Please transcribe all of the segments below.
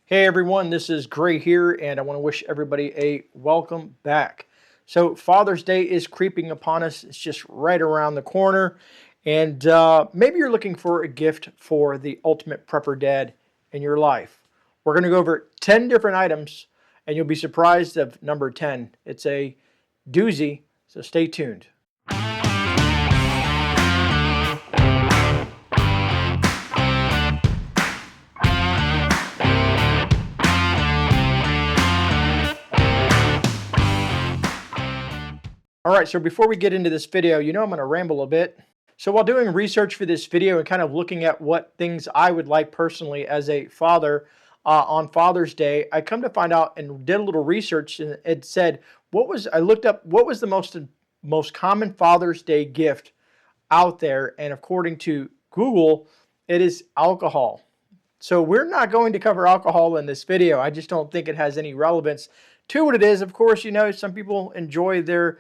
Hey everyone, this is Gray here, and I want to wish everybody a welcome back. So Father's Day is creeping upon us. It's just right around the corner, and maybe you're looking for a gift for the ultimate prepper dad in your life. We're going to go over 10 different items, and you'll be surprised of number 10. It's a doozy, so stay tuned. All right, so before we get into this video, I'm going to ramble a bit. So while doing research for this video and kind of looking at what things I would like personally as a father on Father's Day, I come to find out and did a little research, and it said, I looked up what was the most common Father's Day gift out there, and according to Google, it is alcohol. So we're not going to cover alcohol in this video. I just don't think it has any relevance to what it is. Of course, some people enjoy their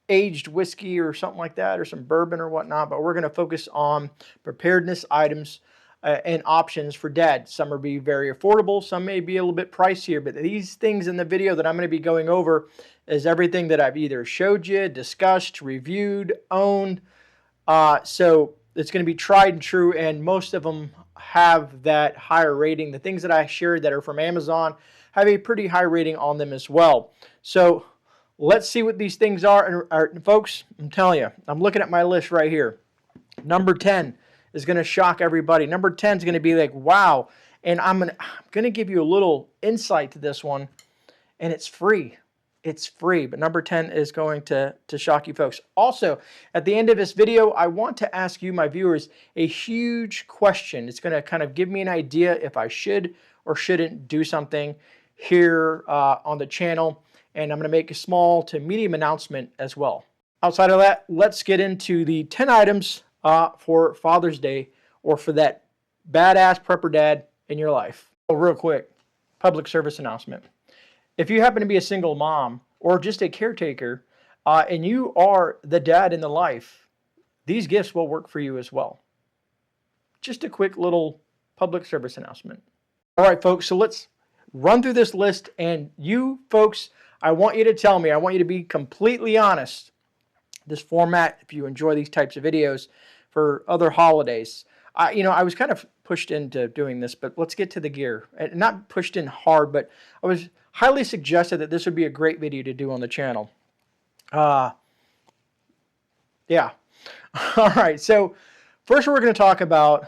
aged whiskey or something like that, or some bourbon or whatnot, but we're going to focus on preparedness items and options for dad. Some are be very affordable, some may be a little bit pricier, but these things in the video that I'm going to be going over is everything that I've either showed you, discussed, reviewed, owned. So it's going to be tried and true, and most of them have that higher rating. The things that I shared that are from Amazon have a pretty high rating on them as well. So let's see what these things are. And folks, I'm telling you, I'm looking at my list right here. Number 10 is going to shock everybody. Number 10 is going to be like, wow. And I'm going to give you a little insight to this one, and it's free. It's free, but number 10 is going to shock you folks. Also, at the end of this video, I want to ask you, my viewers, a huge question. It's going to kind of give me an idea if I should or shouldn't do something here on the channel. And I'm going to make a small to medium announcement as well. Outside of that, let's get into the 10 items for Father's Day, or for that badass prepper dad in your life. Oh, real quick, public service announcement. If you happen to be a single mom or just a caretaker, and you are the dad in the life, these gifts will work for you as well. Just a quick little public service announcement. All right, folks, so let's run through this list, and you folks, I want you to tell me, I want you to be completely honest. This format, if you enjoy these types of videos for other holidays, I was kind of pushed into doing this, but let's get to the gear. And not pushed in hard, but I was highly suggested that this would be a great video to do on the channel. Yeah. All right, so first we're going to talk about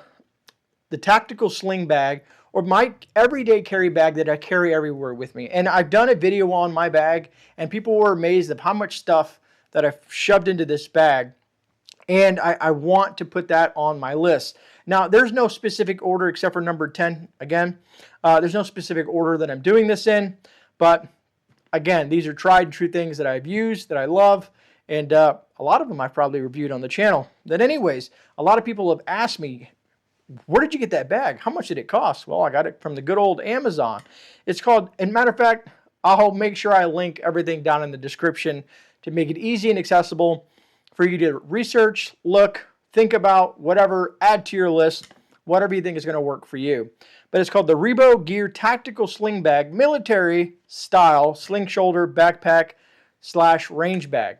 the tactical sling bag, or my everyday carry bag that I carry everywhere with me. And I've done a video on my bag, and people were amazed at how much stuff that I've shoved into this bag. And I want to put that on my list. Now, there's no specific order except for number 10. Again, there's no specific order that I'm doing this in. But again, these are tried and true things that I've used, that I love. And a lot of them I've probably reviewed on the channel. But anyways, a lot of people have asked me, where did you get that bag? How much did it cost? Well, I got it from the good old Amazon. It's called, and matter of fact, I'll make sure I link everything down in the description to make it easy and accessible for you to research, look, think about, whatever, add to your list, whatever you think is going to work for you. But it's called the REEBOW Gear Tactical Sling Bag, military style sling shoulder backpack / range bag.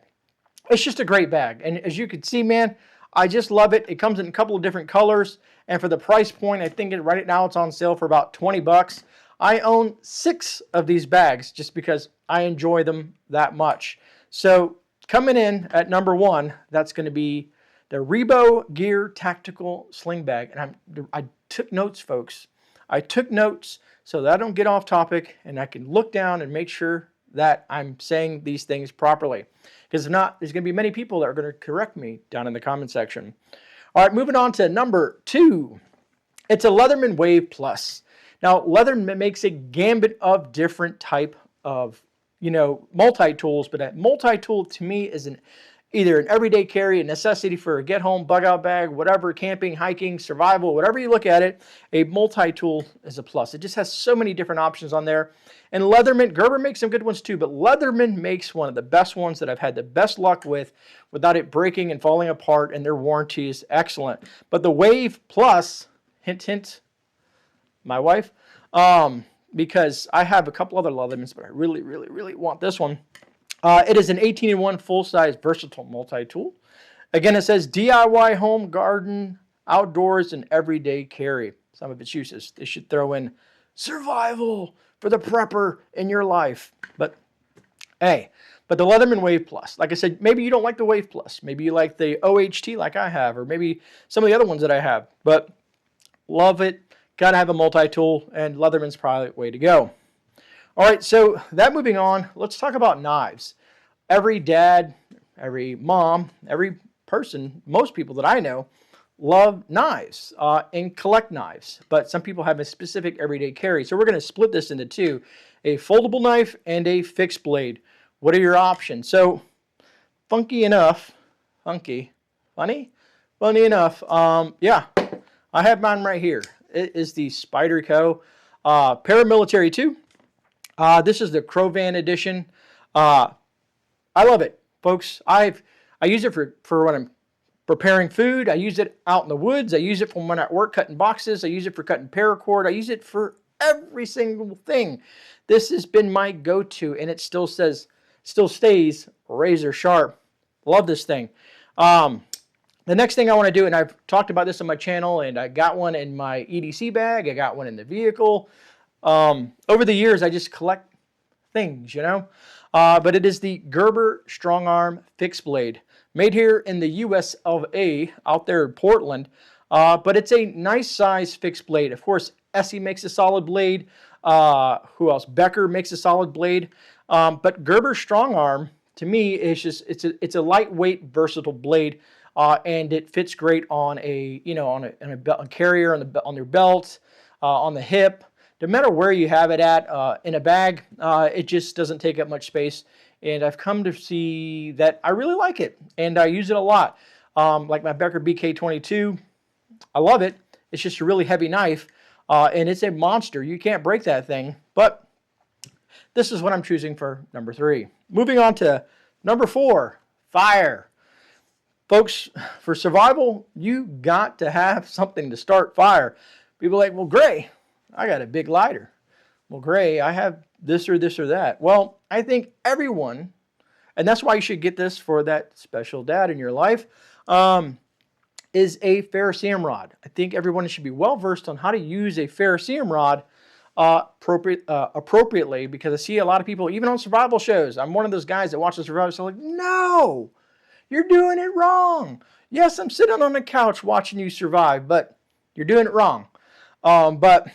It's just a great bag. And as you can see, man, I just love it. It comes in a couple of different colors. And for the price point, I think right now it's on sale for about 20 bucks. I own 6 of these bags just because I enjoy them that much. So coming in at number 1, that's going to be the REEBOW Gear Tactical Sling Bag. And I took notes, folks. I took notes so that I don't get off topic, and I can look down and make sure that I'm saying these things properly. Because if not, there's going to be many people that are going to correct me down in the comment section. All right, moving on to number 2. It's a Leatherman Wave Plus. Now, Leatherman makes a gambit of different type of, multi-tools, but a multi-tool to me is either an everyday carry, a necessity for a get-home, bug-out bag, whatever, camping, hiking, survival, whatever you look at it, a multi-tool is a plus. It just has so many different options on there. And Leatherman, Gerber makes some good ones too, but Leatherman makes one of the best ones that I've had the best luck with without it breaking and falling apart, and their warranty is excellent. But the Wave Plus, hint, hint, my wife, because I have a couple other Leathermans, but I really, really, really want this one. It is an 18-in-1 full-size versatile multi-tool. Again, it says DIY home, garden, outdoors, and everyday carry. Some of its uses. They should throw in survival for the prepper in your life. But hey, but the Leatherman Wave Plus, like I said, maybe you don't like the Wave Plus. Maybe you like the OHT like I have, or maybe some of the other ones that I have. But love it. Gotta have a multi-tool, and Leatherman's probably the way to go. All right, so that moving on, let's talk about knives. Every dad, every mom, every person, most people that I know love knives and collect knives, but some people have a specific everyday carry. So we're going to split this into two, a foldable knife and a fixed blade. What are your options? So funny enough, yeah, I have mine right here. It is the Spyderco Paramilitary 2. This is the Crovan edition. I love it, folks. I use it for when I'm preparing food. I use it out in the woods. I use it for when I'm at work cutting boxes. I use it for cutting paracord. I use it for every single thing. This has been my go-to, and it still stays razor sharp. Love this thing. The next thing I want to do, and I've talked about this on my channel, and I got one in my EDC bag. I got one in the vehicle. Over the years, I just collect things, you know. But it is the Gerber Strongarm fixed blade, made here in the US of A, out there in Portland. But it's a nice size fixed blade. Of course, Essie makes a solid blade. Who else? Becker makes a solid blade. But Gerber Strongarm, to me, is just it's a lightweight, versatile blade. And it fits great on a a carrier, on their belt, on the hip. No matter where you have it at in a bag, it just doesn't take up much space. And I've come to see that I really like it, and I use it a lot. Like my Becker BK22, I love it. It's just a really heavy knife, and it's a monster. You can't break that thing. But this is what I'm choosing for number 3. Moving on to number 4, fire. Folks, for survival, you got to have something to start fire. People are like, well, Gray, I got a big lighter. Well, Gray, I have this or this or that. Well, I think everyone, and that's why you should get this for that special dad in your life, is a Ferrocerium rod. I think everyone should be well versed on how to use a Ferrocerium rod appropriately, because I see a lot of people, even on survival shows, I'm one of those guys that watches survival shows, like, no! You're doing it wrong. Yes, I'm sitting on the couch watching you survive, but you're doing it wrong. But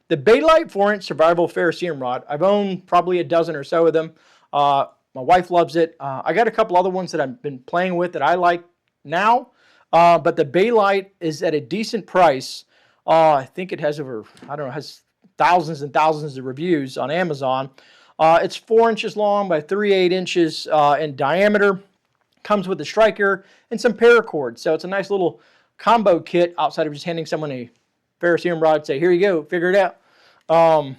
the Baylite 4-inch survival Ferrocerium rod, I've owned probably a dozen or so of them. My wife loves it. I got a couple other ones that I've been playing with that I like now. But the Baylite is at a decent price. I think it has over, I don't know, has thousands and thousands of reviews on Amazon. It's 4 inches long by 3/8 inches in diameter. Comes with a striker and some paracord. So it's a nice little combo kit outside of just handing someone a Ferrocerium rod and say, here you go, figure it out. I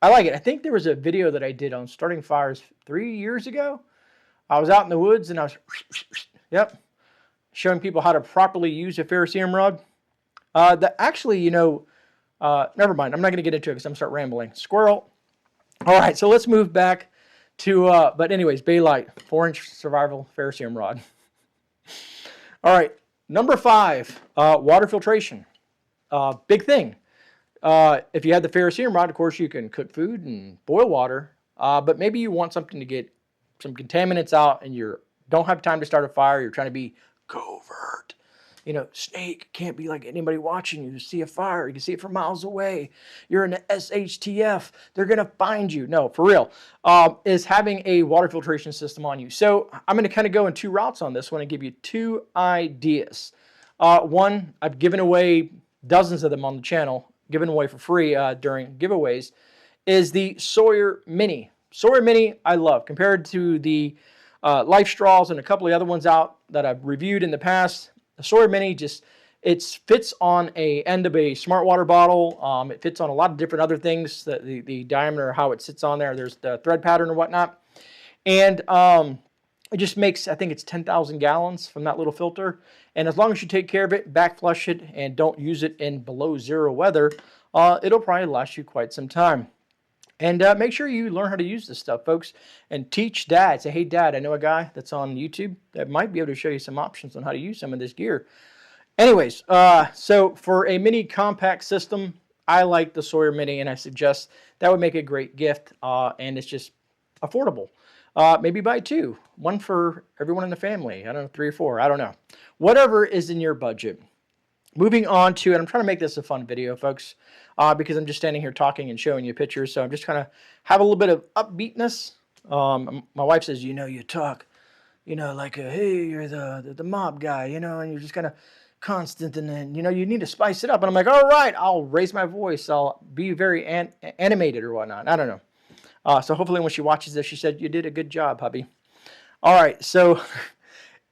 like it. I think there was a video that I did on starting fires 3 years ago. I was out in the woods and I was, showing people how to properly use a Ferrocerium rod. Actually, never mind. I'm not going to get into it because I'm going to start rambling. Squirrel. All right, so let's move back to, but anyways, Baylite 4-inch survival Ferrocerium rod. All right, number 5, water filtration. Big thing. If you have the Ferrocerium rod, of course, you can cook food and boil water, but maybe you want something to get some contaminants out and you don't have time to start a fire. You're trying to be covert. Snake can't be like anybody watching you. You see a fire, you can see it from miles away. You're in the SHTF, they're going to find you. No, for real, is having a water filtration system on you. So I'm going to kind of go in 2 routes on this one and give you 2 ideas. One, I've given away dozens of them on the channel, given away for free during giveaways, is the Sawyer Mini. Sawyer Mini, I love. Compared to the Life Straws and a couple of other ones out that I've reviewed in the past, the Sawyer Mini it fits on a end of a smart water bottle. It fits on a lot of different other things. The diameter, how it sits on there. There's the thread pattern and whatnot. And it just makes, I think it's 10,000 gallons from that little filter. And as long as you take care of it, back flush it, and don't use it in below 0 weather, it'll probably last you quite some time. And make sure you learn how to use this stuff, folks, and teach dad. Say, hey, dad, I know a guy that's on YouTube that might be able to show you some options on how to use some of this gear. Anyways, so for a mini compact system, I like the Sawyer Mini, and I suggest that would make a great gift, and it's just affordable. Maybe buy two, one for everyone in the family. I don't know, 3 or 4, I don't know. Whatever is in your budget. Moving on to, and I'm trying to make this a fun video, folks, because I'm just standing here talking and showing you pictures, so I'm just trying to have a little bit of upbeatness. My wife says, you know, you talk, you know, like, hey, you're the mob guy, you know, and you're just kind of constant, and then, you know, you need to spice it up. And I'm like, all right, I'll raise my voice. I'll be very animated or whatnot. I don't know. So hopefully when she watches this, she said, you did a good job, hubby. All right, so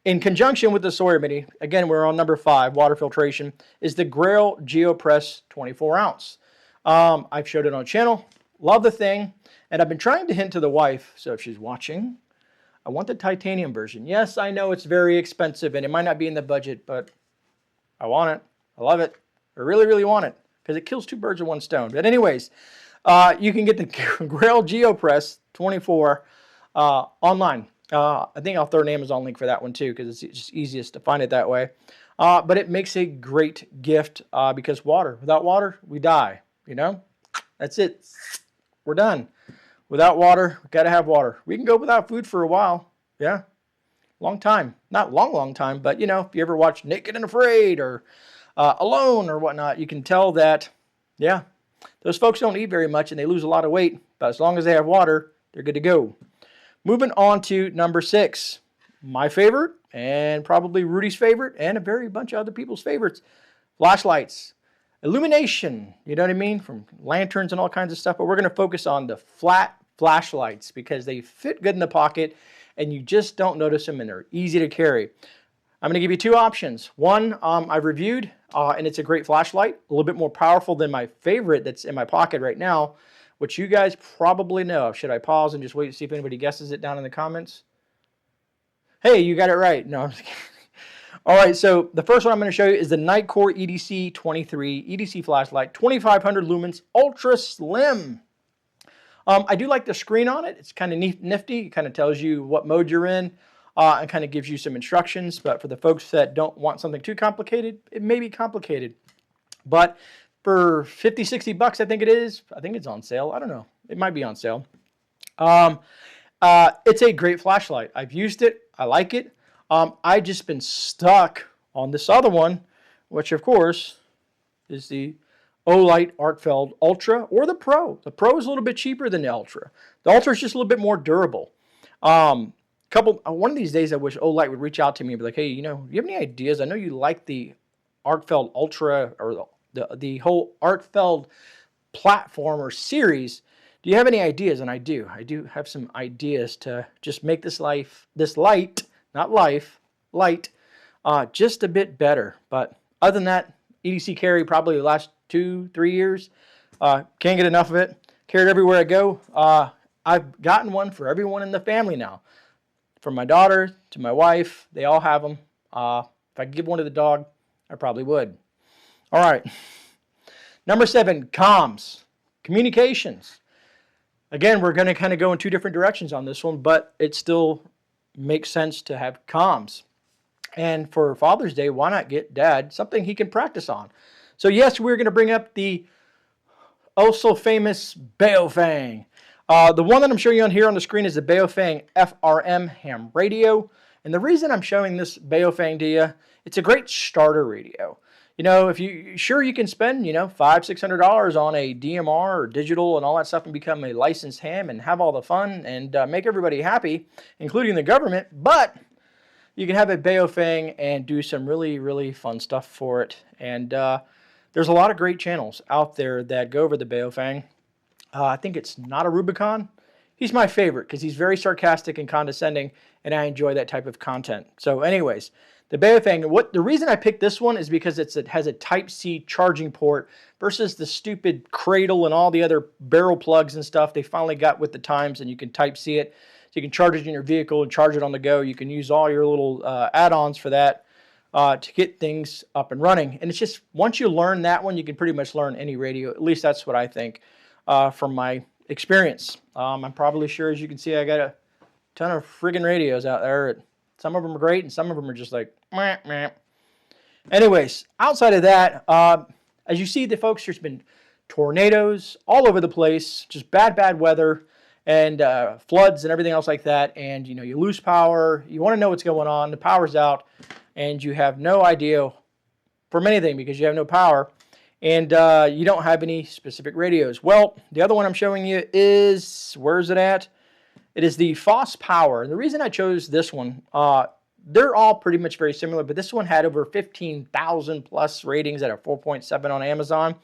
in conjunction with the Sawyer Mini, again, we're on number 5, water filtration, is the GRAYL GeoPress 24 ounce. I've showed it on the channel. Love the thing. And I've been trying to hint to the wife, so if she's watching, I want the titanium version. Yes, I know it's very expensive and it might not be in the budget, but I want it. I love it. I really, really want it because it kills 2 birds with 1 stone. But anyways, you can get the GRAYL GeoPress 24 online. I think I'll throw an Amazon link for that one too because it's just easiest to find it that way. But it makes a great gift because without water, we die. You know, that's it. We're done. Without water, we got to have water. We can go without food for a while. Yeah. Long time. Not long time, but you know, if you ever watch Naked and Afraid or Alone or whatnot, you can tell that, yeah, those folks don't eat very much and they lose a lot of weight, but as long as they have water, they're good to go. Moving on to number 6, my favorite and probably Rudy's favorite and a very bunch of other people's favorites, flashlights. Illumination, you know what I mean, from lanterns and all kinds of stuff, but we're going to focus on the flat flashlights because they fit good in the pocket and you just don't notice them and they're easy to carry. I'm going to give you 2 options. One, I've reviewed, and it's a great flashlight, a little bit more powerful than my favorite that's in my pocket right now, which you guys probably know. Should I pause and just wait to see if anybody guesses it down in the comments? Hey, you got it right. No, I'm just kidding. All right, so the first one I'm going to show you is the Nitecore EDC23 EDC flashlight, 2500 lumens, ultra slim. I do like the screen on it. It's kind of nifty. It kind of tells you what mode you're in and kind of gives you some instructions. But for the folks that don't want something too complicated, it may be complicated. But for 50, 60 bucks, I think it is. I think it's on sale. I don't know. It might be on sale. It's a great flashlight. I've used it. I like it. I've just been stuck on this other one, which of course is the Baylite Arkfeld Ultra or the Pro. The Pro is a little bit cheaper than the Ultra. The Ultra is just a little bit more durable. One of these days I wish Baylite would reach out to me and be like, hey, you know, do you have any ideas? I know you like the Arkfeld Ultra or the whole Arkfeld platform or series. Do you have any ideas? And I do. I do have some ideas to just make this light, just a bit better. But other than that, EDC carry probably the last 2-3 years. Can't get enough of it. Carry it everywhere I go. I've gotten one for everyone in the family now. From my daughter to my wife, they all have them. If I could give one to the dog, I probably would. All right. Number 7, comms. Communications. Again, we're going to kind of go in 2 different directions on this one, but it still makes sense to have comms. And for Father's Day, why not get Dad something he can practice on? So yes, we're going to bring up the also famous BAOFENG. The one that I'm showing you on here on the screen is the BAOFENG FRM ham radio. And the reason I'm showing this BAOFENG to you, it's a great starter radio. You know, if you can spend, you know, $500-600 on a DMR or digital and all that stuff and become a licensed ham and have all the fun and make everybody happy, including the government. But you can have a BAOFENG and do some really, really fun stuff for it. And there's a lot of great channels out there that go over the BAOFENG. I think it's Not a Rubicon. He's my favorite because he's very sarcastic and condescending, and I enjoy that type of content. So anyways, the BAOFENG, the reason I picked this one is because it has a Type-C charging port versus the stupid cradle and all the other barrel plugs and stuff they finally got with the times, and you can Type-C it. So you can charge it in your vehicle and charge it on the go. You can use all your little add-ons for that. to get things up and running. And it's just, once you learn that one, you can pretty much learn any radio. At least that's what I think from my experience. I'm probably sure, as you can see, I got a ton of friggin' radios out there. Some of them are great, and some of them are just like, meh, meh. Anyways, outside of that, as you see, the folks, there's been tornadoes all over the place, just bad weather, and floods and everything else like that. And, you know, you lose power. You want to know what's going on. The power's out, and you have no idea from anything because you have no power, and you don't have any specific radios. Well, the other one I'm showing you is, where's it at? It is the Foss Power. And the reason I chose this one, they're all pretty much very similar, but this one had over 15,000 plus ratings at a 4.7 on Amazon.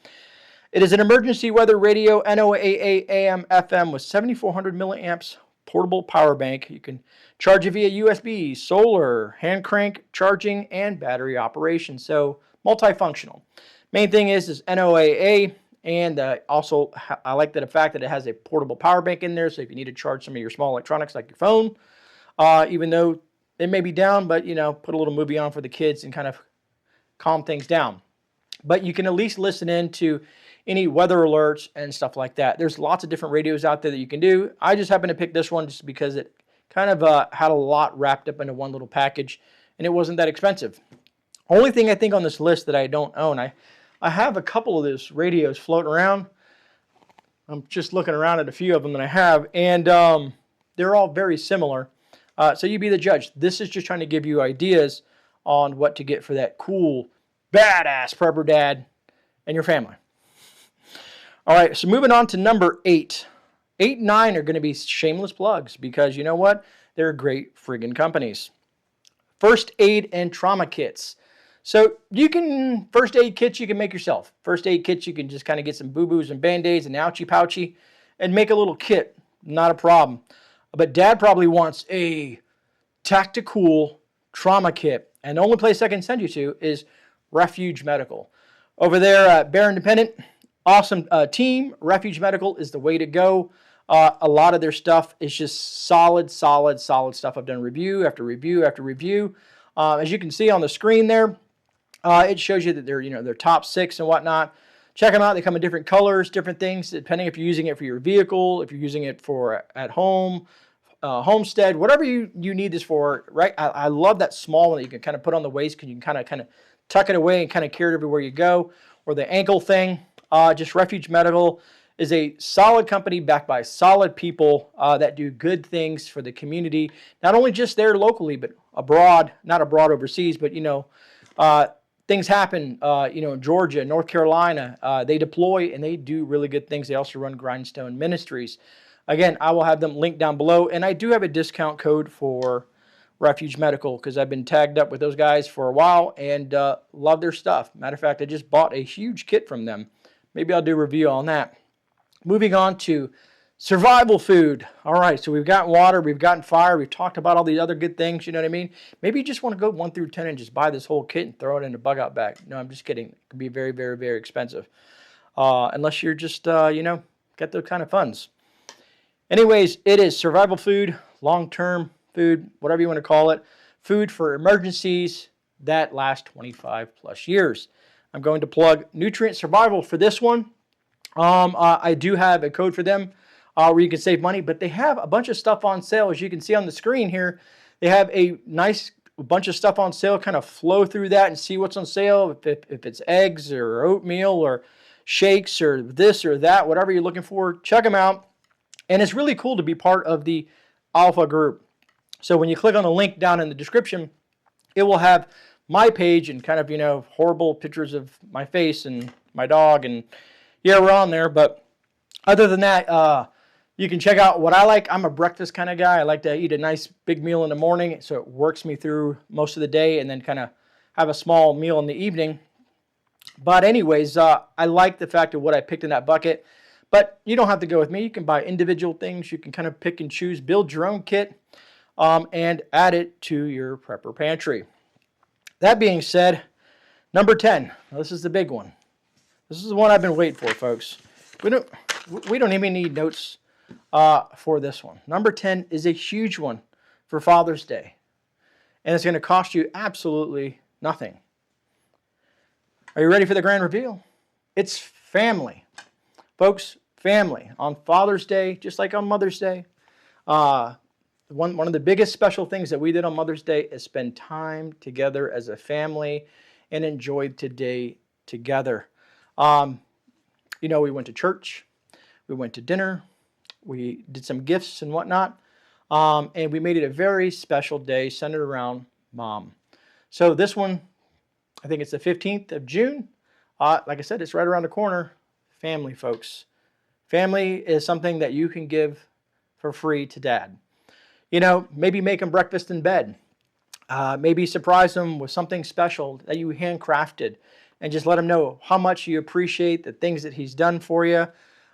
It is an emergency weather radio, NOAA AM FM with 7,400 milliamps portable power bank. You can charge it via USB, solar, hand crank charging, and battery operation. So multifunctional. Main thing is NOAA, and also I like the fact that it has a portable power bank in there. So if you need to charge some of your small electronics like your phone, even though it may be down, but you know, put a little movie on for the kids and kind of calm things down. But you can at least listen in to any weather alerts and stuff like that. There's lots of different radios out there that you can do. I just happened to pick this one just because it kind of had a lot wrapped up into one little package, and it wasn't that expensive. Only thing I think on this list that I don't own, I have a couple of those radios floating around. I'm just looking around at a few of them that I have, and they're all very similar. So you be the judge. This is just trying to give you ideas on what to get for that cool, badass prepper dad and your family. All right, so moving on to number 8. 8 and 9 are going to be shameless plugs because you know what? They're great friggin' companies. First aid and trauma kits. So you can, first aid kits you can make yourself. First aid kits you can just kind of get some boo-boos and band-aids and ouchie pouchy and make a little kit. Not a problem. But Dad probably wants a tactical trauma kit. And the only place I can send you to is Refuge Medical. Over there at Bear Independent, awesome team. Refuge Medical is the way to go. A lot of their stuff is just solid stuff. I've done review after review after review. As you can see on the screen there, it shows you that they're, you know, they're top 6 and whatnot. Check them out. They come in different colors, different things, depending if you're using it for your vehicle, if you're using it for at home, homestead, whatever you need this for, right? I love that small one that you can kind of put on the waist because you can kind of tuck it away and kind of carry it everywhere you go. Or the ankle thing. Just Refuge Medical is a solid company backed by solid people that do good things for the community. Not only just there locally, but abroad, not abroad overseas, but, you know, things happen, you know, in Georgia, North Carolina. They deploy and they do really good things. They also run Grindstone Ministries. Again, I will have them linked down below. And I do have a discount code for Refuge Medical because I've been tagged up with those guys for a while and love their stuff. Matter of fact, I just bought a huge kit from them. Maybe I'll do a review on that. Moving on to survival food. All right, so we've got water, we've gotten fire, we've talked about all these other good things, you know what I mean? Maybe you just want to go 1 through 10 and just buy this whole kit and throw it in a bug out bag. No, I'm just kidding. It can be very, very, very expensive. Unless you're just, you know, get those kind of funds. Anyways, it is survival food, long-term food, whatever you want to call it. Food for emergencies that last 25 plus years. I'm going to plug Nutrient Survival for this one. I do have a code for them where you can save money, but they have a bunch of stuff on sale. As you can see on the screen here, they have a nice bunch of stuff on sale. Kind of flow through that and see what's on sale. If it's eggs or oatmeal or shakes or this or that, whatever you're looking for, check them out. And it's really cool to be part of the Alpha group. So when you click on the link down in the description, it will have my page and kind of, you know, horrible pictures of my face and my dog. And yeah, we're on there. But other than that, you can check out what I like. I'm a breakfast kind of guy. I like to eat a nice big meal in the morning, so it works me through most of the day, and then kind of have a small meal in the evening. But anyways, I like the fact of what I picked in that bucket. But you don't have to go with me. You can buy individual things. You can kind of pick and choose, build your own kit, and add it to your prepper pantry. That being said, number 10. Now this is the big one. This is the one I've been waiting for, folks. We don't even need notes for this one. Number 10 is a huge one for Father's Day. And it's going to cost you absolutely Nothing. Are you ready for the grand reveal? It's family. Folks, family. On Father's Day, just like on Mother's Day, one of the biggest special things that we did on Mother's Day is spend time together as a family and enjoy today together. You know, we went to church, we went to dinner, we did some gifts and whatnot, and we made it a very special day centered around Mom. So this one, I think it's the 15th of June. Like I said, it's right around the corner. Family, folks. Family is something that you can give for free to Dad. You know, maybe make him breakfast in bed. Maybe surprise him with something special that you handcrafted, and just let him know how much you appreciate the things that he's done for you,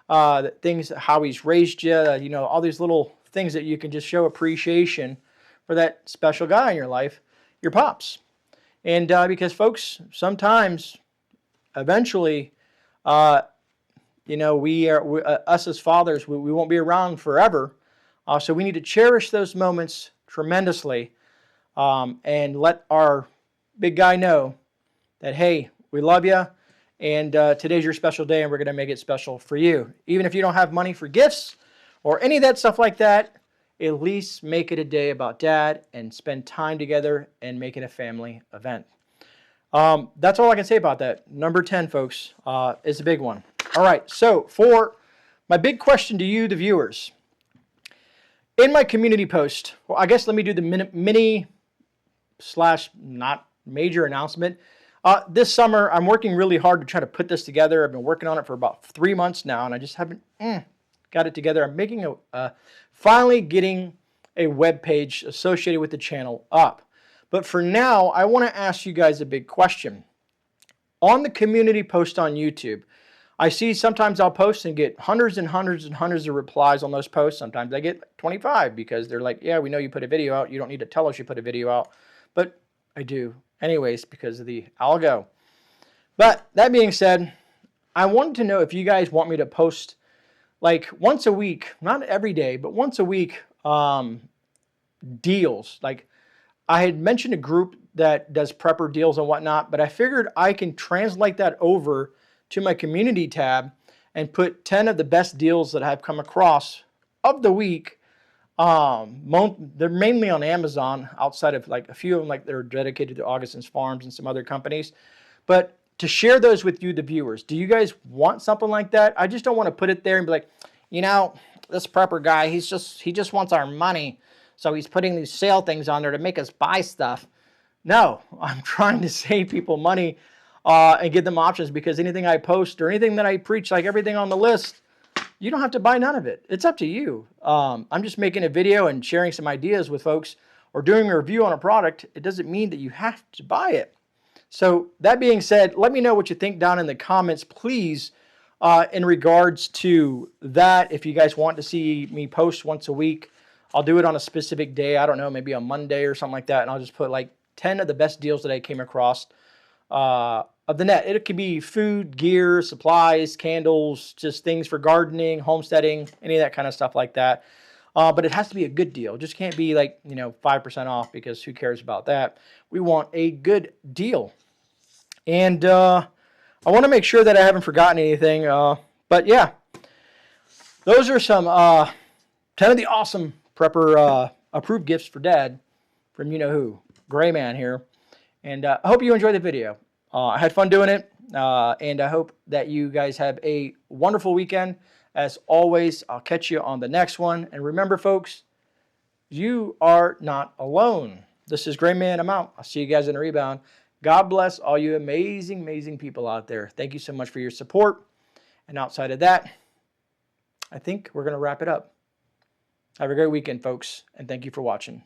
the things, how he's raised you, you know, all these little things that you can just show appreciation for that special guy in your life, your pops. And because, folks, sometimes, eventually, you know, us as fathers, we won't be around forever. So we need to cherish those moments tremendously, and let our big guy know that, hey, we love you, and today's your special day, and we're going to make it special for you. Even if you don't have money for gifts or any of that stuff like that, at least make it a day about Dad and spend time together and make it a family event. That's all I can say about that. Number 10, folks, is a big one. All right, so for my big question to you, the viewers, in my community post, well, I guess let me do the mini / not major announcement. This summer, I'm working really hard to try to put this together. I've been working on it for about 3 months now, and I just haven't got it together. I'm making finally getting a web page associated with the channel up. But for now, I want to ask you guys a big question. On the community post on YouTube, I see sometimes I'll post and get hundreds and hundreds and hundreds of replies on those posts. Sometimes I get 25 because they're like, yeah, we know you put a video out. You don't need to tell us you put a video out. But I do anyways because of the algo. But that being said, I wanted to know if you guys want me to post like once a week, not every day, but once a week, deals. Like I had mentioned a group that does prepper deals and whatnot, but I figured I can translate that over to my community tab and put 10 of the best deals that I've come across of the week. They're mainly on Amazon, outside of like a few of them, like they're dedicated to Augustin's Farms and some other companies. But to share those with you, the viewers, do you guys want something like that? I just don't want to put it there and be like, you know, this prepper guy, he just wants our money, so he's putting these sale things on there to make us buy stuff. No, I'm trying to save people money and give them options, because anything I post or anything that I preach, like everything on the list, you don't have to buy none of it. It's up to you. I'm just making a video and sharing some ideas with folks, or doing a review on a product. It doesn't mean that you have to buy it. So that being said, let me know what you think down in the comments, please, in regards to that. If you guys want to see me post once a week, I'll do it on a specific day. I don't know, maybe on Monday or something like that. And I'll just put like 10 of the best deals that I came across of the net. It could be food, gear, supplies, candles, just things for gardening, homesteading, any of that kind of stuff like that. But it has to be a good deal. It just can't be like, you know, 5% off, because who cares about that? We want a good deal. And I want to make sure that I haven't forgotten anything. But yeah, those are some 10 of the awesome prepper approved gifts for Dad from you-know-who, GreyMan here. And I hope you enjoyed the video. I had fun doing it, and I hope that you guys have a wonderful weekend. As always, I'll catch you on the next one. And remember, folks, you are not alone. This is GreyMan. I'm out. I'll see you guys in a rebound. God bless all you amazing, amazing people out there. Thank you so much for your support. And outside of that, I think we're going to wrap it up. Have a great weekend, folks, and thank you for watching.